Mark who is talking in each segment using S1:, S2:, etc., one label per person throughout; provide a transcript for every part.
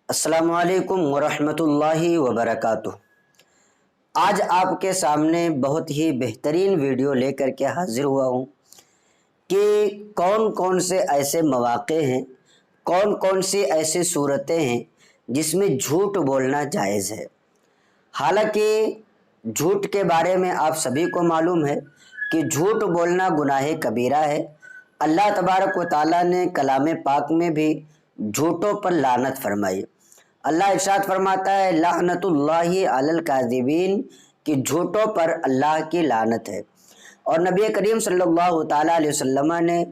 S1: السلام علیکم ورحمۃ اللہ وبرکاتہ۔ آج آپ کے سامنے بہت ہی بہترین ویڈیو لے کر کے حاضر ہوا ہوں کہ کون کون سے ایسے مواقع ہیں، کون کون سی ایسی صورتیں ہیں جس میں جھوٹ بولنا جائز ہے۔ حالانکہ جھوٹ کے بارے میں آپ سبھی کو معلوم ہے کہ جھوٹ بولنا گناہ کبیرہ ہے۔ اللہ تبارک و تعالیٰ نے کلام پاک میں بھی جھوٹوں پر لعنت فرمائی۔ اللہ ارشاد فرماتا ہے لعنت اللہ علی الکاذبین، کہ جھوٹوں پر اللہ کی لعنت ہے۔ اور نبی کریم صلی اللہ تعالیٰ علیہ وسلم نے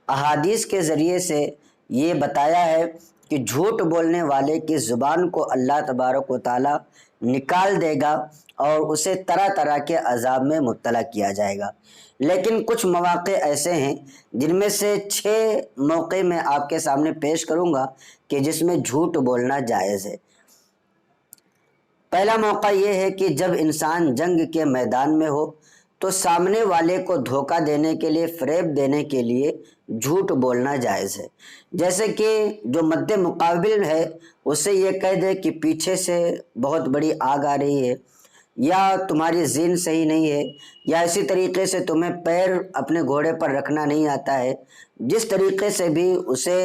S1: احادیث کے ذریعے سے یہ بتایا ہے کہ جھوٹ بولنے والے کی زبان کو اللہ تبارک و تعالیٰ نکال دے گا اور اسے طرح طرح کے عذاب میں مبتلا کیا جائے گا۔ لیکن کچھ مواقع ایسے ہیں جن میں سے 6 موقع میں آپ کے سامنے پیش کروں گا کہ جس میں جھوٹ بولنا جائز ہے۔ پہلا موقع یہ ہے کہ جب انسان جنگ کے میدان میں ہو تو سامنے والے کو دھوکہ دینے کے لیے، فریب دینے کے لیے جھوٹ بولنا جائز ہے۔ جیسے کہ جو مد مقابل ہے اسے یہ کہہ دے کہ پیچھے سے بہت بڑی آگ آ رہی ہے، یا تمہاری زین صحیح نہیں ہے، یا اسی طریقے سے تمہیں پیر اپنے گھوڑے پر رکھنا نہیں آتا ہے۔ جس طریقے سے بھی اسے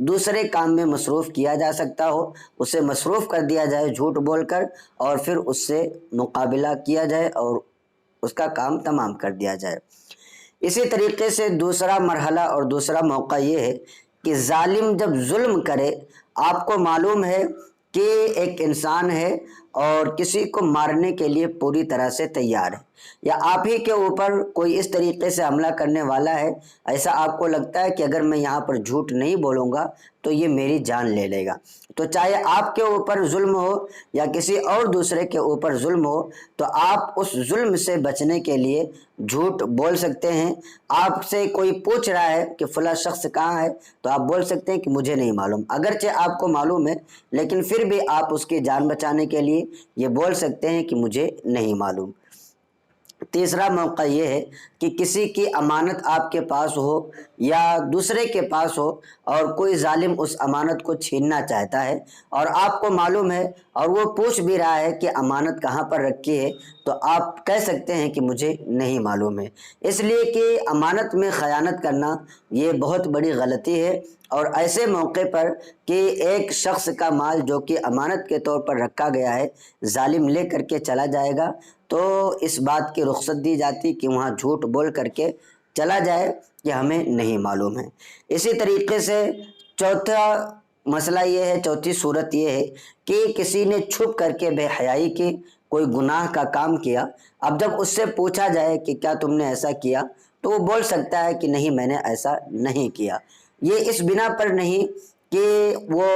S1: دوسرے کام میں مصروف کیا جا سکتا ہو اسے مصروف کر دیا جائے جھوٹ بول کر، اور پھر اس سے مقابلہ کیا جائے اور اس کا کام تمام کر دیا جائے۔ اسی طریقے سے دوسرا مرحلہ اور دوسرا موقع یہ ہے کہ ظالم جب ظلم کرے، آپ کو معلوم ہے کہ ایک انسان ہے اور کسی کو مارنے کے لیے پوری طرح سے تیار ہے، یا آپ ہی کے اوپر کوئی اس طریقے سے حملہ کرنے والا ہے، ایسا آپ کو لگتا ہے کہ اگر میں یہاں پر جھوٹ نہیں بولوں گا تو یہ میری جان لے لے گا، تو چاہے آپ کے اوپر ظلم ہو یا کسی اور دوسرے کے اوپر ظلم ہو تو آپ اس ظلم سے بچنے کے لیے جھوٹ بول سکتے ہیں۔ آپ سے کوئی پوچھ رہا ہے کہ فلاں شخص کہاں ہے تو آپ بول سکتے ہیں کہ مجھے نہیں معلوم، اگرچہ آپ کو معلوم ہے لیکن پھر بھی آپ اس کی جان بچانے کے لیے یہ بول سکتے ہیں کہ مجھے نہیں معلوم۔ تیسرا موقع یہ ہے کہ کسی کی امانت آپ کے پاس ہو یا دوسرے کے پاس ہو اور کوئی ظالم اس امانت کو چھیننا چاہتا ہے اور آپ کو معلوم ہے اور وہ پوچھ بھی رہا ہے کہ امانت کہاں پر رکھی ہے، تو آپ کہہ سکتے ہیں کہ مجھے نہیں معلوم ہے، اس لیے کہ امانت میں خیانت کرنا یہ بہت بڑی غلطی ہے۔ اور ایسے موقع پر کہ ایک شخص کا مال جو کہ امانت کے طور پر رکھا گیا ہے ظالم لے کر کے چلا جائے گا تو اس بات کی رخصت دی جاتی کہ وہاں جھوٹ بول کر کے چلا جائے کہ ہمیں نہیں معلوم ہے۔ اسی طریقے سے چوتھا مسئلہ یہ ہے، چوتھی صورت یہ ہے کہ کسی نے چھپ کر کے بے حیائی کی کوئی گناہ کا کام کیا، اب جب اس سے پوچھا جائے کہ کیا تم نے ایسا کیا تو وہ بول سکتا ہے کہ نہیں میں نے ایسا نہیں کیا۔ یہ اس بنا پر نہیں کہ وہ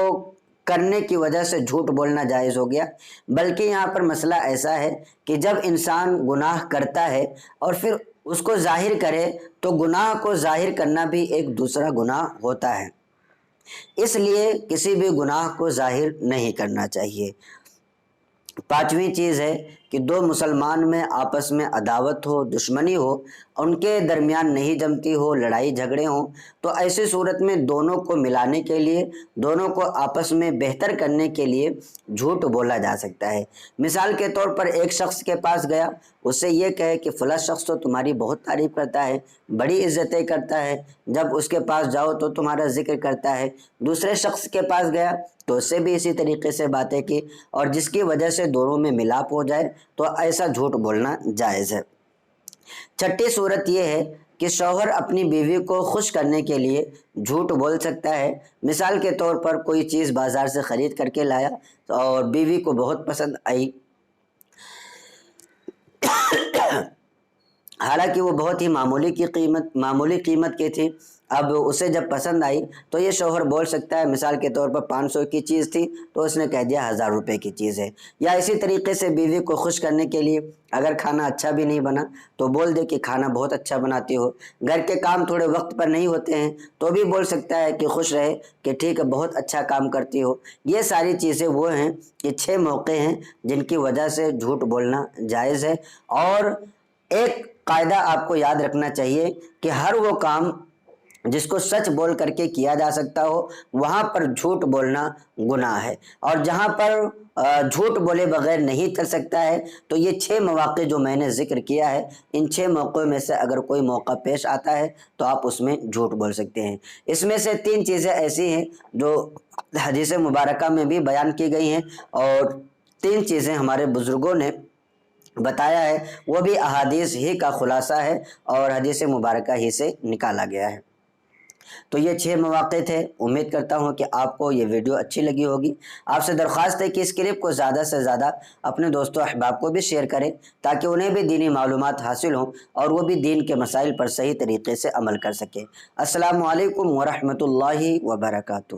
S1: کرنے کی وجہ سے جھوٹ بولنا جائز ہو گیا، بلکہ یہاں پر مسئلہ ایسا ہے کہ جب انسان گناہ کرتا ہے اور پھر اس کو ظاہر کرے تو گناہ کو ظاہر کرنا بھی ایک دوسرا گناہ ہوتا ہے، اس لیے کسی بھی گناہ کو ظاہر نہیں کرنا چاہیے۔ پانچویں چیز ہے کہ دو مسلمان میں آپس میں عداوت ہو، دشمنی ہو، ان کے درمیان نہیں جمتی ہو، لڑائی جھگڑے ہوں، تو ایسی صورت میں دونوں کو ملانے کے لیے، دونوں کو آپس میں بہتر کرنے کے لیے جھوٹ بولا جا سکتا ہے۔ مثال کے طور پر ایک شخص کے پاس گیا، اس سے یہ کہے کہ فلاں شخص تو تمہاری بہت تعریف کرتا ہے، بڑی عزتیں کرتا ہے، جب اس کے پاس جاؤ تو تمہارا ذکر کرتا ہے۔ دوسرے شخص کے پاس گیا تو اس سے بھی اسی طریقے سے باتیں کی اور جس کی وجہ سے دونوں میں ملاپ ہو جائے تو ایسا جھوٹ بولنا جائز ہے۔ چھٹی صورت یہ ہے کہ شوہر اپنی بیوی کو خوش کرنے کے لیے جھوٹ بول سکتا ہے۔ مثال کے طور پر کوئی چیز بازار سے خرید کر کے لایا اور بیوی کو بہت پسند آئی، حالانکہ وہ بہت ہی معمولی قیمت کی تھی، اب اسے جب پسند آئی تو یہ شوہر بول سکتا ہے، مثال کے طور پر 500 کی چیز تھی تو اس نے کہہ دیا 1000 روپے کی چیز ہے۔ یا اسی طریقے سے بیوی کو خوش کرنے کے لیے اگر کھانا اچھا بھی نہیں بنا تو بول دے کہ کھانا بہت اچھا بناتی ہو، گھر کے کام تھوڑے وقت پر نہیں ہوتے ہیں تو بھی بول سکتا ہے کہ خوش رہے کہ ٹھیک ہے بہت اچھا کام کرتی ہو۔ یہ ساری چیزیں وہ ہیں، یہ 6 موقع ہیں جن کی وجہ سے جھوٹ بولنا جائز ہے۔ اور ایک قاعدہ آپ کو یاد رکھنا چاہیے کہ ہر وہ کام جس کو سچ بول کر کے کیا جا سکتا ہو وہاں پر جھوٹ بولنا گناہ ہے، اور جہاں پر جھوٹ بولے بغیر نہیں چل سکتا ہے تو یہ 6 مواقع جو میں نے ذکر کیا ہے، ان 6 موقعوں میں سے اگر کوئی موقع پیش آتا ہے تو آپ اس میں جھوٹ بول سکتے ہیں۔ اس میں سے 3 چیزیں ایسی ہیں جو حدیث مبارکہ میں بھی بیان کی گئی ہیں، اور 3 چیزیں ہمارے بزرگوں نے بتایا ہے، وہ بھی احادیث ہی کا خلاصہ ہے اور حدیث مبارکہ ہی سے نکالا گیا ہے۔ تو یہ 6 مواقع تھے۔ امید کرتا ہوں کہ آپ کو یہ ویڈیو اچھی لگی ہوگی۔ آپ سے درخواست ہے کہ اس کلپ کو زیادہ سے زیادہ اپنے دوستوں احباب کو بھی شیئر کریں تاکہ انہیں بھی دینی معلومات حاصل ہوں اور وہ بھی دین کے مسائل پر صحیح طریقے سے عمل کر سکیں۔ السلام علیکم ورحمۃ اللہ وبرکاتہ۔